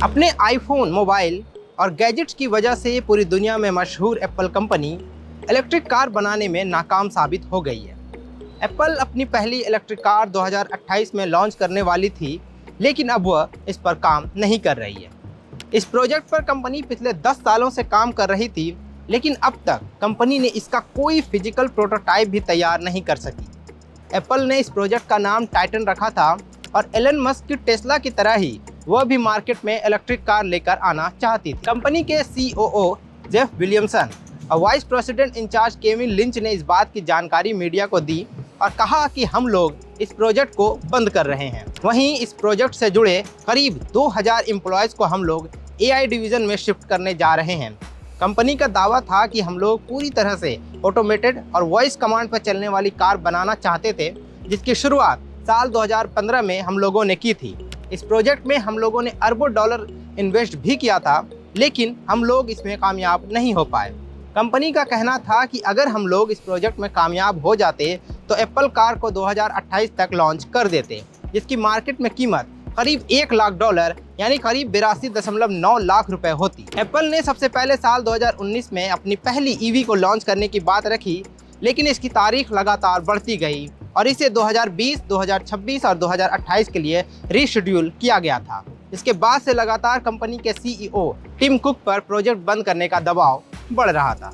अपने iPhone, mobile और gadgets की वजह से पूरी दुनिया में मशहूर एप्पल कंपनी इलेक्ट्रिक कार बनाने में नाकाम साबित हो गई है। एप्पल अपनी पहली इलेक्ट्रिक कार 2028 में लॉन्च करने वाली थी, लेकिन अब वह इस पर काम नहीं कर रही है। इस प्रोजेक्ट पर कंपनी पिछले 10 सालों से काम कर रही थी, लेकिन अब तक कंपनी ने इसका कोई फिजिकल प्रोटोटाइप भी तैयार नहीं कर सकी। एप्पल ने इस प्रोजेक्ट का नाम टाइटन रखा था और एलन मस्क की टेस्ला की तरह ही वह भी मार्केट में इलेक्ट्रिक कार लेकर आना चाहती थी। कंपनी के सीओओ जेफ विलियमसन और vice president incharge Kevin Lynch ने इस बात की जानकारी मीडिया को दी और कहा कि हम लोग इस प्रोजेक्ट को बंद कर रहे हैं। वहीं इस प्रोजेक्ट से जुड़े करीब 2000 एम्प्लॉयज़ को हम लोग एआई डिवीज़न में शिफ्ट करने जा रहे हैं। कंपनी का दावा था कि हम लोग पूरी तरह से ऑटोमेटेड और वॉइस कमांड पर चलने वाली कार बनाना चाहते थे, जिसकी शुरुआत साल 2015 में हम लोगों ने की थी। इस प्रोजेक्ट में हम लोगों ने अरबों डॉलर इन्वेस्ट भी किया था, लेकिन हम लोग इसमें कामयाब नहीं हो पाए। कंपनी का कहना था कि अगर हम लोग इस प्रोजेक्ट में कामयाब हो जाते तो एप्पल कार को 2028 तक लॉन्च कर देते, जिसकी मार्केट में कीमत करीब $1 लाख यानी करीब 82.9 लाख रुपए होती। एप्पल ने सबसे पहले साल 2019 में अपनी पहली ईवी को लॉन्च करने की बात रखी, लेकिन इसकी तारीख लगातार बढ़ती गई और इसे 2020, 2026 और 2028 के लिए रीशेड्यूल किया गया था। इसके बाद से लगातार कंपनी के सीईओ टिम कुक पर प्रोजेक्ट बंद करने का दबाव बढ़ रहा था।